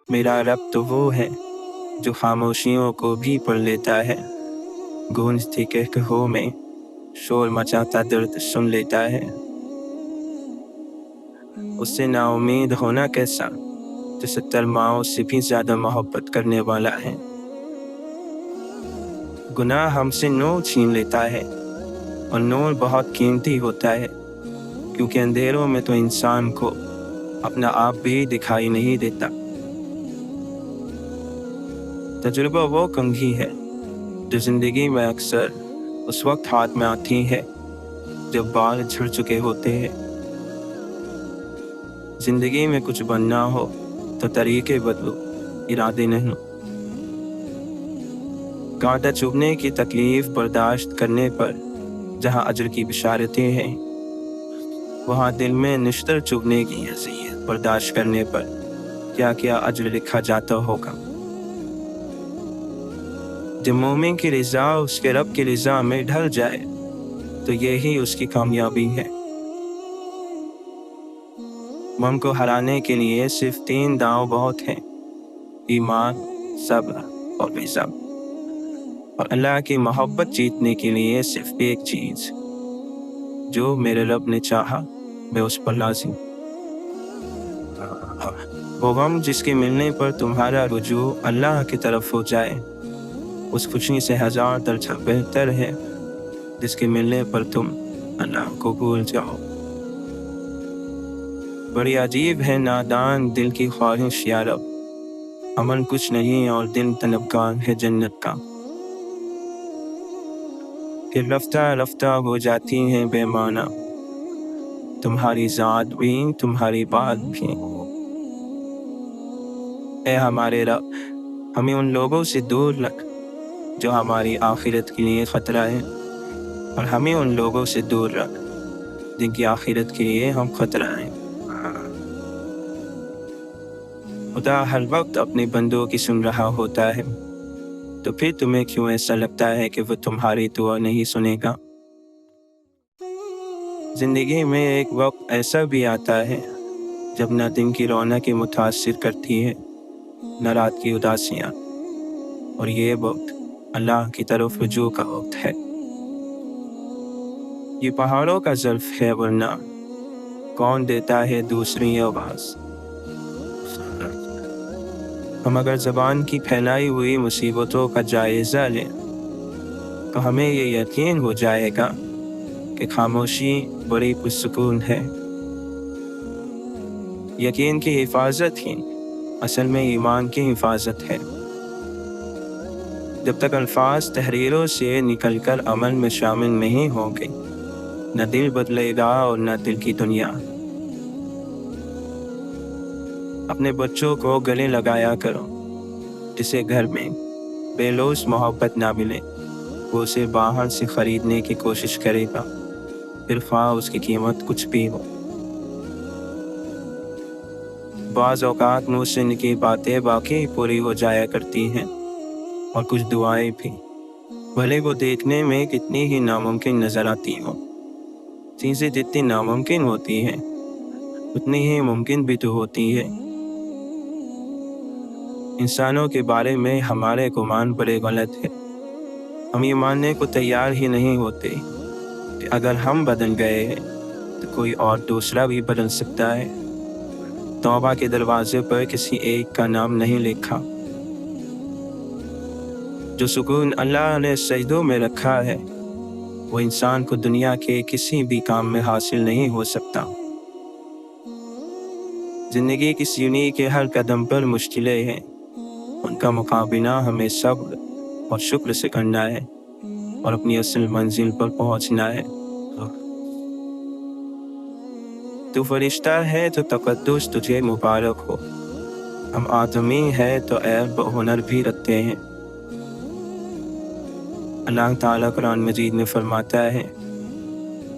میرا رب تو وہ ہے جو خاموشیوں کو بھی پڑھ لیتا ہے، گونجتی کہکہوں میں شور مچاتا درد سن لیتا ہے۔ اس سے نا امید ہونا کیسا جو 70 ماؤں سے بھی زیادہ محبت کرنے والا ہے۔ گناہ ہم سے نور چھین لیتا ہے، اور نور بہت قیمتی ہوتا ہے، کیونکہ اندھیروں میں تو انسان کو اپنا آپ بھی دکھائی نہیں دیتا۔ تجربہ وہ کنگھی ہے جو زندگی میں اکثر اس وقت ہاتھ میں آتی ہے جب بال جھڑ چکے ہوتے ہیں۔ زندگی میں کچھ بننا ہو تو طریقے بدلو، ارادے نہیں۔ کانٹا چبھنے کی تکلیف برداشت کرنے پر جہاں اجر کی بشارتیں ہیں، وہاں دل میں نشتر چبھنے کی اذیت برداشت کرنے پر کیا کیا اجر لکھا جاتا ہوگا۔ جب مومن کی رضا اس کے رب کی رضا میں ڈھل جائے تو یہی اس کی کامیابی ہے۔ من کو ہرانے کے لیے صرف 3 داؤ بہت ہیں: ایمان، صبر اور رضا۔ اور اللہ کی محبت جیتنے کے لیے صرف ایک چیز: جو میرے رب نے چاہا میں اس پر لازم۔ وہ غم جس کے ملنے پر تمہارا رجوع اللہ کی طرف ہو جائے، اس خوشی سے 1000 درجہ بہتر ہے جس کے ملنے پر تم اللہ کو بھول جاؤ۔ بڑی عجیب ہے نادان دل کی خواہش یا رب، عمل کچھ نہیں اور دل طلبگار ہے جنت کا، کہ رفتہ رفتہ ہو جاتی ہیں بے معنی تمہاری ذات بھی تمہاری بات بھی۔ اے ہمارے رب، ہمیں ان لوگوں سے دور رکھ جو ہماری آخرت کے لیے خطرہ ہے، اور ہمیں ان لوگوں سے دور رکھ جن کی آخرت کے لیے ہم خطرہ ہیں۔ خدا ہر وقت اپنے بندوں کی سن رہا ہوتا ہے، تو پھر تمہیں کیوں ایسا لگتا ہے کہ وہ تمہاری دعا نہیں سنے گا؟ زندگی میں ایک وقت ایسا بھی آتا ہے جب نہ دن کی رونقیں متاثر کرتی ہے نہ رات کی اداسیاں، اور یہ وقت اللہ کی طرف رجوع کا وقت ہے۔ یہ پہاڑوں کا ظرف ہے ورنہ کون دیتا ہے دوسری آواز۔ ہم اگر زبان کی پھیلائی ہوئی مصیبتوں کا جائزہ لیں تو ہمیں یہ یقین ہو جائے گا کہ خاموشی بڑی پرسکون ہے۔ یقین کی حفاظت ہی اصل میں ایمان کی حفاظت ہے۔ جب تک الفاظ تحریروں سے نکل کر عمل میں شامل نہیں ہوں گے، نہ دل بدلے گا اور نہ دل کی دنیا۔ اپنے بچوں کو گلے لگایا کرو، جسے گھر میں بے لوث محبت نہ ملے وہ اسے باہر سے خریدنے کی کوشش کرے گا، پھر خواہ اس کی قیمت کچھ بھی ہو۔ بعض اوقات منہ سے نکلی باتیں واقعی پوری ہو جایا کرتی ہیں، اور کچھ دعائیں بھی، بھلے وہ دیکھنے میں کتنی ہی ناممکن نظر آتی ہوں۔ چیزیں جتنی ناممکن ہوتی ہیں اتنی ہی ممکن بھی تو ہوتی ہے۔ انسانوں کے بارے میں ہمارے گمان بڑے غلط ہے۔ ہم یہ ماننے کو تیار ہی نہیں ہوتے کہ اگر ہم بدل گئے ہیں تو کوئی اور دوسرا بھی بدل سکتا ہے۔ توبہ کے دروازے پر کسی ایک کا نام نہیں لکھا۔ جو سکون اللہ نے سجدوں میں رکھا ہے وہ انسان کو دنیا کے کسی بھی کام میں حاصل نہیں ہو سکتا۔ زندگی کی سیڑھی کے ہر قدم پر مشکلیں ہیں، ان کا مقابلہ ہمیں صبر اور شکر سے کرنا ہے اور اپنی اصل منزل پر پہنچنا ہے۔ تو فرشتہ ہے تو تقدس تجھے مبارک ہو، ہم آدمی ہے تو عیب و ہنر بھی رکھتے ہیں۔ اللہ تعالیٰ قرآن مجید میں فرماتا ہے،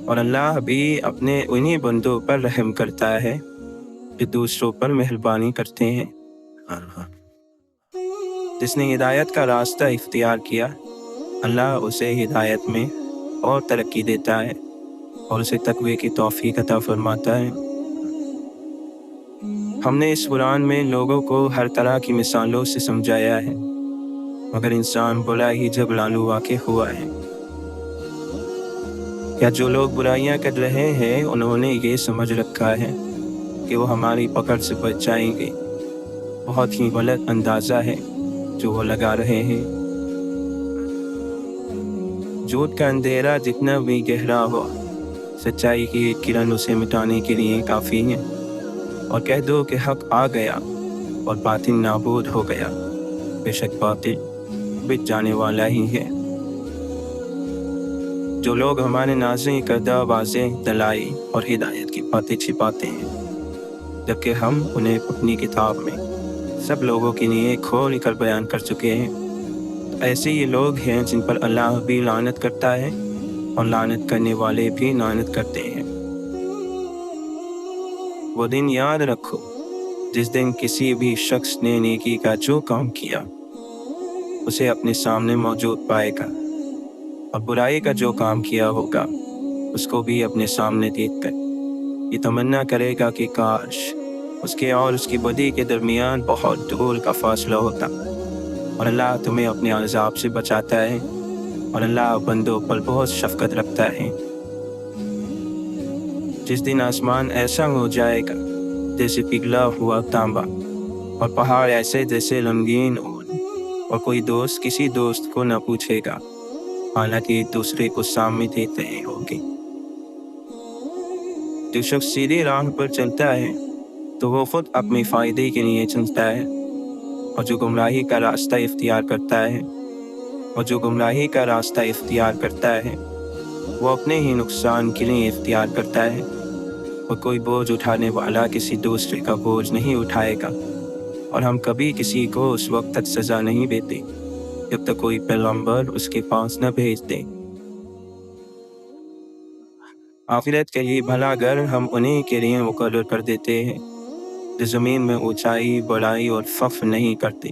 اور اللہ بھی اپنے انہی بندوں پر رحم کرتا ہے جو دوسروں پر مہربانی کرتے ہیں۔ جس نے ہدایت کا راستہ اختیار کیا، اللہ اسے ہدایت میں اور ترقی دیتا ہے اور اسے تقوی کی توفیق عطا فرماتا ہے۔ ہم نے اس قرآن میں لوگوں کو ہر طرح کی مثالوں سے سمجھایا ہے، مگر انسان بلا ہی جھگڑالو واقع ہوا ہے۔ یا جو لوگ برائیاں کر رہے ہیں انہوں نے یہ سمجھ رکھا ہے کہ وہ ہماری پکڑ سے بچ جائیں گے۔ بہت ہی غلط اندازہ ہے جو وہ لگا رہے ہیں۔ جھوٹ کا اندھیرا جتنا بھی گہرا ہو، سچائی کی ایک کرن اسے مٹانے کے لیے کافی ہے۔ اور کہہ دو کہ حق آ گیا اور باطل نابود ہو گیا، بے شک باطل بچ جانے والا ہی ہے۔ جو لوگ ہمارے نازل کردہ واضح دلائل اور ہدایت کی باتیں چھپاتے ہیں، جبکہ ہم انہیں اپنی کتاب میں سب لوگوں کے لیے کھول کر بیان کر چکے ہیں، تو ایسے یہ لوگ ہیں جن پر اللہ بھی لعنت کرتا ہے اور لعنت کرنے والے بھی لعنت کرتے ہیں۔ وہ دن یاد رکھو جس دن کسی بھی شخص نے نیکی کا جو کام کیا اسے اپنے سامنے موجود پائے گا، اور برائی کا جو کام کیا ہوگا اس کو بھی اپنے سامنے دیکھ کر یہ تمنا کرے گا کہ کاش اس کے اور اس کی بدی کے درمیان بہت دور کا فاصلہ ہوتا۔ اور اللہ تمہیں اپنے عذاب سے بچاتا ہے، اور اللہ بندوں پر بہت شفقت رکھتا ہے۔ جس دن آسمان ایسا ہو جائے گا جیسے پگھلا ہوا تانبا، اور پہاڑ ایسے جیسے رنگین اون، اور کوئی دوست کسی دوست کو نہ پوچھے گا، حالانکہ ایک دوسرے کو سامنے دیتے ہوگے۔ جو شخص سیدھی راہ پر چلتا ہے تو وہ خود اپنے فائدے کے لیے چلتا ہے، اور جو گمراہی کا راستہ اختیار کرتا ہے وہ اپنے ہی نقصان کے لیے اختیار کرتا ہے۔ اور کوئی بوجھ اٹھانے والا کسی دوسرے کا بوجھ نہیں اٹھائے گا، اور ہم کبھی کسی کو اس وقت تک سزا نہیں دیتے جب تک کوئی پیغمبر اس کے پاس نہ بھیج دے۔ آخرت کے لیے بھلا گھر ہم انہیں کے لیے مقرر کر دیتے ہیں جو زمین میں اونچائی، بڑائی اور فخر نہیں کرتے،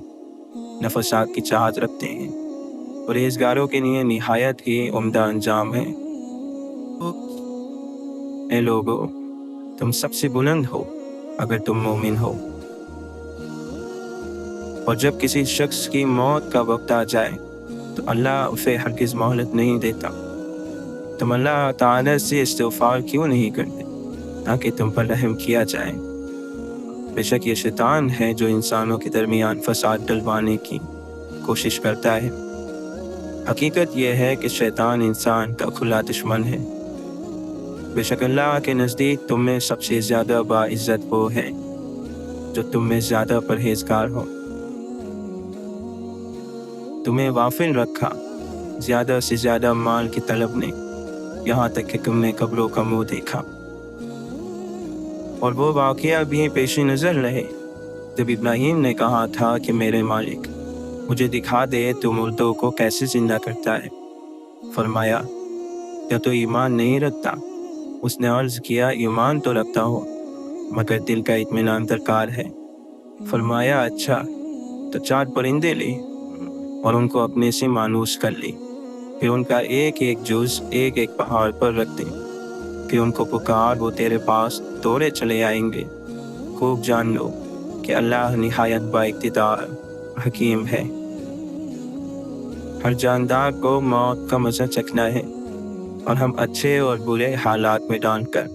نہ فساد کی چاہت رکھتے ہیں، پرہیزگاروں کے لیے نہایت ہی عمدہ انجام ہے۔ اے لوگو، تم سب سے بلند ہو اگر تم مومن ہو، اور جب کسی شخص کی موت کا وقت آ جائے تو اللہ اسے ہرگز مہلت نہیں دیتا۔ تم اللہ تعالی سے استغفار کیوں نہیں کرتے تاکہ تم پر رحم کیا جائے؟ بے شک یہ شیطان ہے جو انسانوں کے درمیان فساد ڈلوانے کی کوشش کرتا ہے۔ حقیقت یہ ہے کہ شیطان انسان کا کھلا دشمن ہے۔ بے شک اللہ کے نزدیک تم میں سب سے زیادہ باعزت وہ ہے جو تم میں زیادہ پرہیزگار ہو۔ تمہیں غافل رکھا زیادہ سے زیادہ مال کی طلب نے، یہاں تک کہ تم نے قبروں کا منہ دیکھا۔ اور وہ واقعہ بھی پیش نظر رہے جب ابراہیم نے کہا تھا کہ میرے مالک مجھے دکھا دے تو مردوں کو کیسے زندہ کرتا ہے۔ فرمایا کیا تو ایمان نہیں رکھتا؟ اس نے عرض کیا ایمان تو رکھتا ہو مگر دل کا اطمینان درکار ہے۔ فرمایا اچھا تو 4 پرندے لے اور ان کو اپنے سے مانوس کر لی، پھر ان کا ایک ایک جز ایک ایک پہاڑ پر رکھ دے، پھر ان کو پکار، وہ تیرے پاس دوڑے چلے آئیں گے۔ خوب جان لو کہ اللہ نہایت با اقتدار حکیم ہے۔ ہر جاندار کو موت کا مزہ چکھنا ہے، اور ہم اچھے اور برے حالات میں ڈال کر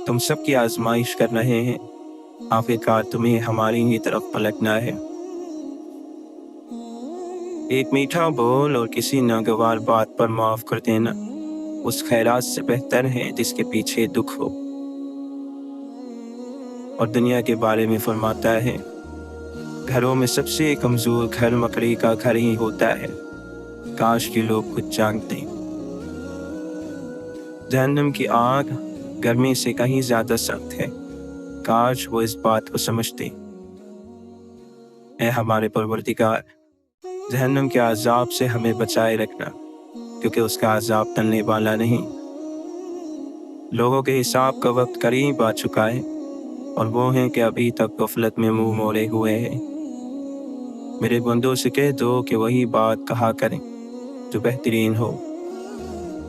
تم سب کی آزمائش کر رہے ہیں، آخرکار تمہیں ہماری ہی طرف پلٹنا ہے۔ ایک میٹھا بول اور کسی ناگوار بات پر معاف کر دینا اس خیرات سے بہتر ہے جس کے پیچھے دکھ ہو۔ اور دنیا کے بارے میں فرماتا ہے گھروں میں سب سے کمزور گھر مکڑی کا گھر ہی ہوتا ہے، کاش کے لوگ کچھ جانتے۔ جہنم کی آگ گرمی سے کہیں زیادہ سخت ہے، کاش وہ اس بات کو سمجھتے۔ اے ہمارے پروردگار، جہنم کے عذاب سے ہمیں بچائے رکھنا، کیونکہ اس کا عذاب ٹلنے والا نہیں۔ لوگوں کے حساب کا وقت قریب آ چکا ہے، اور وہ ہیں کہ ابھی تک غفلت میں منہ موڑے ہوئے ہیں۔ میرے بندوں سے کہہ دو کہ وہی بات کہا کریں جو بہترین ہو۔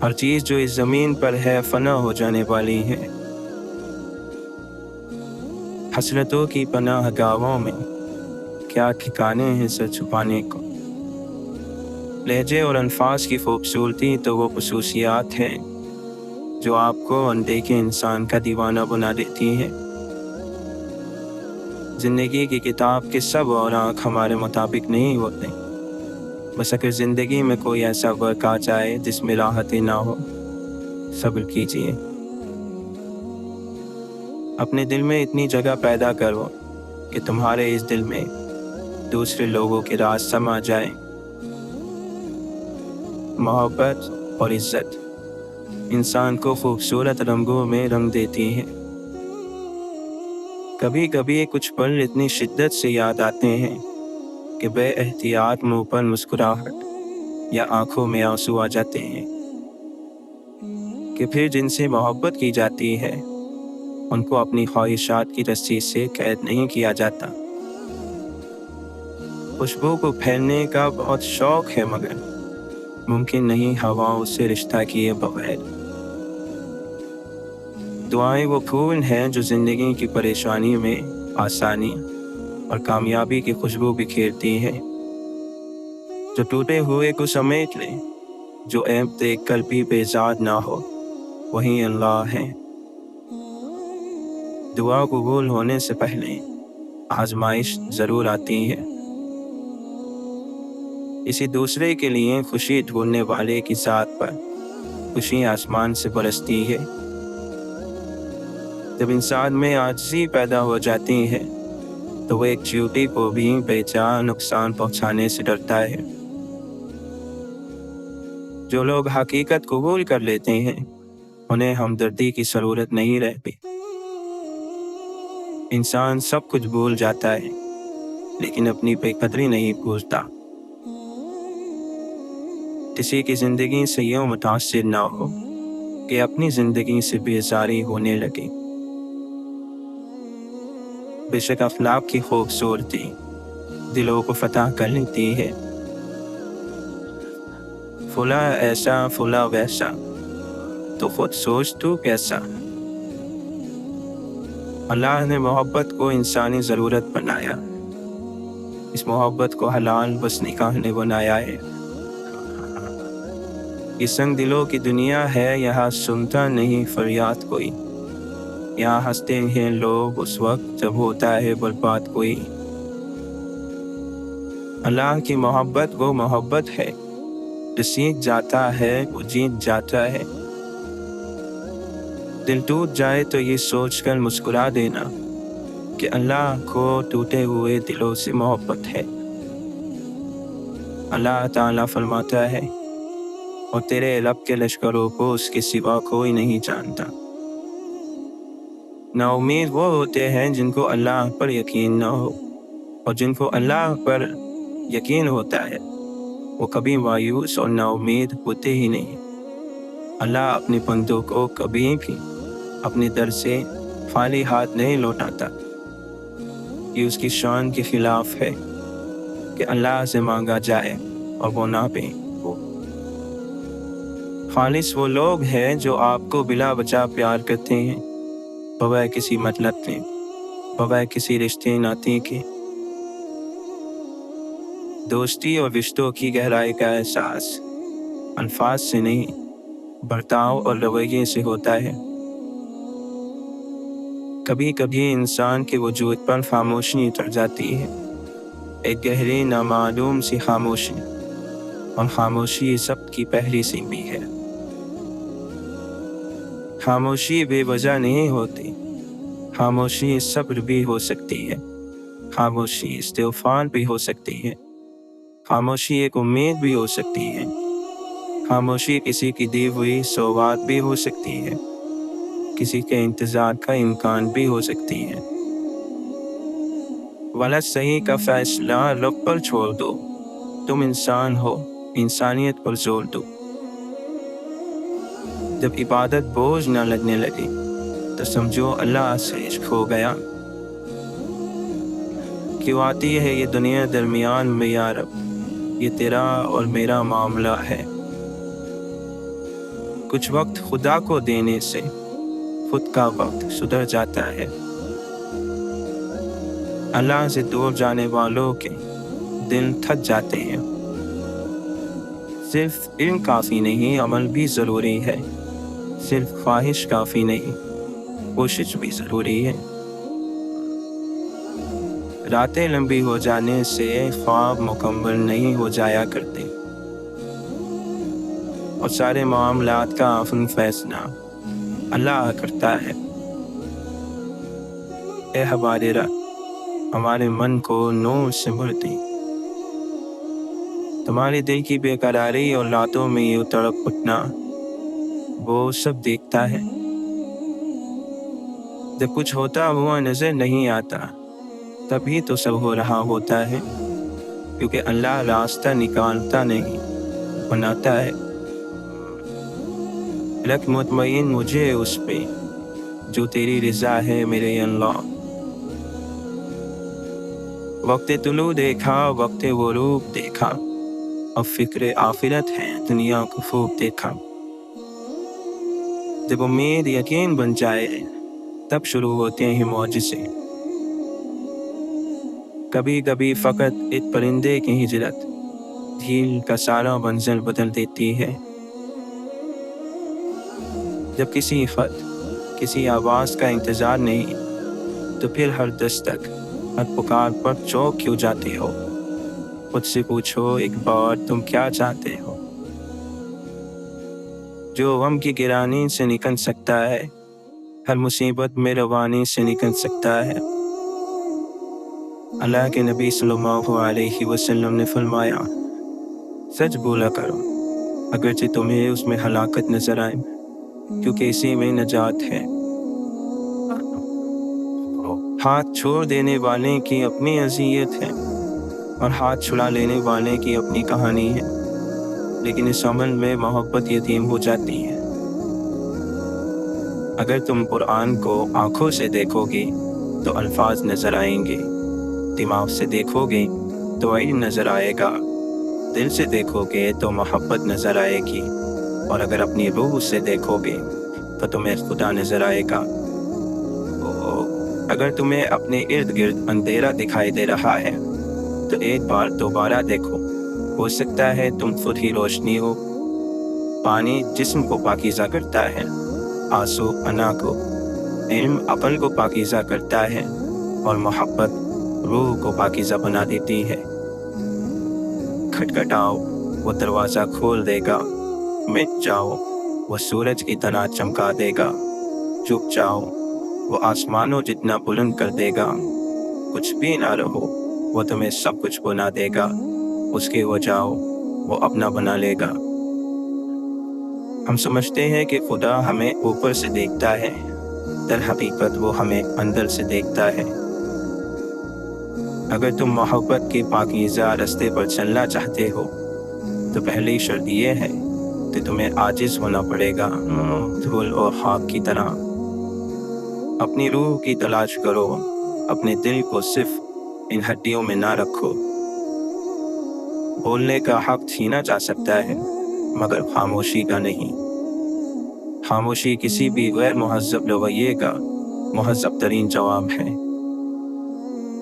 ہر چیز جو اس زمین پر ہے فنا ہو جانے والی ہے، حسرتوں کی پناہ گاہوں میں کیا ٹھکانے ہیں سر چھپانے کو۔ لہجے اور الفاظ کی خوبصورتی تو وہ خصوصیات ہیں جو آپ کو اندیکھے انسان کا دیوانہ بنا دیتی ہیں۔ زندگی کی کتاب کے سب اور آنکھ ہمارے مطابق نہیں ہوتے، بس اگر زندگی میں کوئی ایسا وقت آ جائے جس میں راحتیں نہ ہو، صبر کیجیے۔ اپنے دل میں اتنی جگہ پیدا کرو کہ تمہارے اس دل میں دوسرے لوگوں کے راز سما جائے۔ محبت اور عزت انسان کو خوبصورت رنگوں میں رنگ دیتی ہے۔ کبھی کبھی کچھ پل اتنی شدت سے یاد آتے ہیں کہ بے احتیاط منہ پر مسکراہٹ یا آنکھوں میں آنسو آ جاتے ہیں، کہ پھر جن سے محبت کی جاتی ہے ان کو اپنی خواہشات کی رسی سے قید نہیں کیا جاتا۔ خوشبو کو پھیلنے کا بہت شوق ہے، مگر ممکن نہیں ہواؤں سے رشتہ کیے بغیر۔ دعائیں وہ پھول ہیں جو زندگی کی پریشانی میں آسانی اور کامیابی کی خوشبو بکھیرتی ہیں، جو ٹوٹے ہوئے کو سمیٹ لے، جو عیب دیکھ کر بھی بیزار نہ ہو، وہی اللہ ہے۔ دعا قبول ہونے سے پہلے آزمائش ضرور آتی ہے۔ کسی دوسرے کے لیے خوشی ڈھونڈنے والے کی ذات پر خوشی آسمان سے برستی ہے۔ جب انسان میں عاجزی پیدا ہو جاتی ہے تو وہ ایک چیونٹی کو بھی بے جا نقصان پہنچانے سے ڈرتا ہے۔ جو لوگ حقیقت قبول کر لیتے ہیں انہیں ہمدردی کی ضرورت نہیں رہتی۔ انسان سب کچھ بھول جاتا ہے لیکن اپنی بے قدری نہیں بھولتا۔ کسی کی زندگی سے یوں متاثر نہ ہو کہ اپنی زندگی سے بیزاری ہونے لگے۔ بے شک اخلاق کی خوبصورتی دلوں کو فتح کر لیتی ہے۔ فلاں ایسا فلاں ویسا، تو خود سوچ تو کیسا۔ اللہ نے محبت کو انسانی ضرورت بنایا، اس محبت کو حلال بس نکاح نے بنایا ہے۔ یہ سنگ دلوں کی دنیا ہے، یہاں سنتا نہیں فریاد کوئی، یہاں ہنستے ہیں لوگ اس وقت جب ہوتا ہے برباد کوئی۔ اللہ کی محبت وہ محبت ہے جو سیکھ جاتا ہے وہ جیت جاتا ہے۔ دل ٹوٹ جائے تو یہ سوچ کر مسکرا دینا کہ اللہ کو ٹوٹے ہوئے دلوں سے محبت ہے۔ اللہ تعالیٰ فرماتا ہے، اور تیرے رب کے لشکروں کو اس کے سوا کوئی نہیں جانتا۔ نا امید وہ ہوتے ہیں جن کو اللہ پر یقین نہ ہو، اور جن کو اللہ پر یقین ہوتا ہے وہ کبھی مایوس اور نا امید ہوتے ہی نہیں۔ اللہ اپنے بندوں کو کبھی بھی اپنے در سے خالی ہاتھ نہیں لوٹاتا۔ یہ اس کی شان کے خلاف ہے کہ اللہ سے مانگا جائے اور وہ نہ پے۔ خالص وہ لوگ ہیں جو آپ کو بلا وجہ پیار کرتے ہیں، بغیر کسی مطلب کے، بغیر کسی رشتے ناطے کے۔ دوستی اور رشتوں کی گہرائی کا احساس الفاظ سے نہیں، برتاؤ اور رویے سے ہوتا ہے۔ کبھی کبھی انسان کے وجود پر خاموشی اتر جاتی ہے، ایک گہری نامعلوم سی خاموشی، اور خاموشی سب کی پہلی سیمی ہے۔ خاموشی بے وجہ نہیں ہوتی، خاموشی صبر بھی ہو سکتی ہے، خاموشی استغفار بھی ہو سکتی ہے، خاموشی ایک امید بھی ہو سکتی ہے، خاموشی کسی کی دی ہوئی سوغات بھی ہو سکتی ہے، کسی کے انتظار کا امکان بھی ہو سکتی ہے۔ غلط صحیح کا فیصلہ رب پر چھوڑ دو، تم انسان ہو، انسانیت پر زور دو۔ جب عبادت بوجھ نہ لگنے لگے تو سمجھو اللہ سے عشق ہو گیا۔ کیوں آتی ہے یہ دنیا درمیان میں یا رب، یہ تیرا اور میرا معاملہ ہے۔ کچھ وقت خدا کو دینے سے خود کا وقت سدھر جاتا ہے۔ اللہ سے دور جانے والوں کے دل تھک جاتے ہیں۔ صرف علم کافی نہیں، عمل بھی ضروری ہے۔ صرف خواہش کافی نہیں، کوشش بھی ضروری ہے۔ راتیں لمبی ہو جانے سے خواب مکمل نہیں ہو جایا کرتے، اور سارے معاملات کا آخری فیصلہ اللہ کرتا ہے۔ اے ہمارے رب، ہمارے من کو نور سے بھر دے۔ تمہارے دل کی بے قراری اور راتوں میں یہ تڑپ اٹھنا وہ سب دیکھتا ہے۔ جب کچھ ہوتا ہوا نظر نہیں آتا تبھی تو سب ہو رہا ہوتا ہے، کیونکہ اللہ راستہ نکالتا نہیں، بناتا ہے۔ رکھ مطمئن مجھے اس پہ جو تیری رضا ہے میرے اللہ۔ وقت طلوع دیکھا، وقت غروب دیکھا، اب فکر آخرت ہے دنیا کو خوب دیکھا۔ جب امید یقین بن جائے تب شروع ہوتے ہیں معجزے۔ کبھی کبھی فقط ایک پرندے کی ہجرت جھیل کا سارا منظر بدل دیتی ہے۔ جب کسی خط، کسی آواز کا انتظار نہیں تو پھر ہر دستک، ہر پکار پر چوک کیوں جاتے ہو؟ خود سے پوچھو ایک بار تم کیا چاہتے ہو؟ جو غم کی گرانی سے نکل سکتا ہے، ہر مصیبت میں روانی سے نکل سکتا ہے۔ اللہ کے نبی صلی اللہ علیہ وسلم نے فرمایا، سچ بولا کرو اگرچہ تمہیں اس میں ہلاکت نظر آئے، کیونکہ اسی میں نجات ہے۔ ہاتھ چھوڑ دینے والے کی اپنی اذیت ہے اور ہاتھ چھڑا لینے والے کی اپنی کہانی ہے، لیکن اس عمل میں محبت یتیم ہو جاتی ہے۔ اگر تم قرآن کو آنکھوں سے دیکھو گے تو الفاظ نظر آئیں گے، دماغ سے دیکھو گے تو علم نظر آئے گا، دل سے دیکھو گے تو محبت نظر آئے گی، اور اگر اپنی روح سے دیکھو گے تو تمہیں خدا نظر آئے گا۔ اگر تمہیں اپنے ارد گرد اندھیرا دکھائی دے رہا ہے تو ایک بار دوبارہ دیکھو، ہو سکتا ہے تم خود ہی روشنی ہو۔ پانی جسم کو پاکیزہ کرتا ہے، آنسو انا کو، علم عقل کو پاکیزہ کرتا ہے، اور محبت روح کو پاکیزہ بنا دیتی ہے۔ کھٹکھٹاؤ، وہ دروازہ کھول دے گا، مٹ جاؤ، وہ سورج کی طرح چمکا دے گا، جھک جاؤ، وہ آسمانوں جتنا بلند کر دے گا، کچھ بھی نہ رہو، وہ تمہیں سب کچھ بنا دے گا، اس کے ہو جاؤ، وہ اپنا بنا لے گا۔ ہم سمجھتے ہیں کہ خدا ہمیں اوپر سے دیکھتا ہے، در حقیقت وہ ہمیں اندر سے دیکھتا ہے۔ اگر تم محبت کے پاکیزہ راستے پر چلنا چاہتے ہو تو پہلی شرط یہ ہے کہ تمہیں عاجز ہونا پڑے گا، دھول اور خاک کی طرح۔ اپنی روح کی تلاش کرو، اپنے دل کو صرف ان ہڈیوں میں نہ رکھو۔ بولنے کا حق چھینا جا سکتا ہے مگر خاموشی کا نہیں۔ خاموشی کسی بھی غیر مہذب رویے کا مہذب ترین جواب ہے۔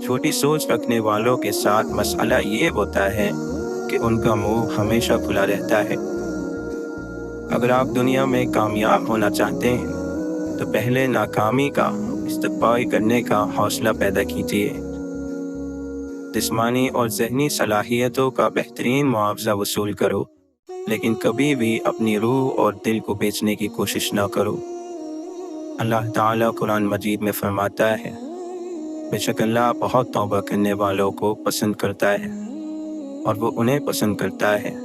چھوٹی سوچ رکھنے والوں کے ساتھ مسئلہ یہ ہوتا ہے کہ ان کا منہ ہمیشہ کھلا رہتا ہے۔ اگر آپ دنیا میں کامیاب ہونا چاہتے ہیں تو پہلے ناکامی کا استقبال کرنے کا حوصلہ پیدا کیجیے۔ جسمانی اور ذہنی صلاحیتوں کا بہترین معاوضہ وصول کرو، لیکن کبھی بھی اپنی روح اور دل کو بیچنے کی کوشش نہ کرو۔ اللہ تعالیٰ قرآن مجید میں فرماتا ہے، بے شک اللہ بہت توبہ کرنے والوں کو پسند کرتا ہے، اور وہ انہیں پسند کرتا ہے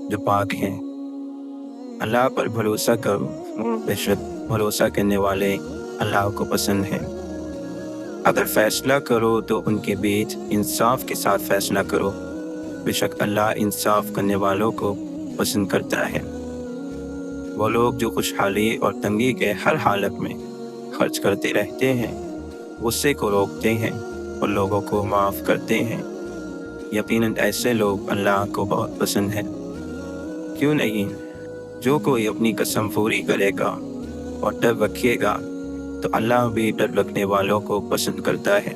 جو پاک ہیں۔ اللہ پر بھروسہ کرو، بے شک بھروسہ کرنے والے اللہ کو پسند ہیں۔ اگر فیصلہ کرو تو ان کے بیچ انصاف کے ساتھ فیصلہ کرو، بے شک اللہ انصاف کرنے والوں کو پسند کرتا ہے۔ وہ لوگ جو خوشحالی اور تنگی کے ہر حالت میں خرچ کرتے رہتے ہیں، غصے کو روکتے ہیں اور لوگوں کو معاف کرتے ہیں، یقیناً ایسے لوگ اللہ کو بہت پسند ہیں۔ کیوں نہیں، جو کوئی اپنی قسم پوری کرے گا اور ڈر رکھے گا تو اللہ بھی ڈر رکھنے والوں کو پسند کرتا ہے۔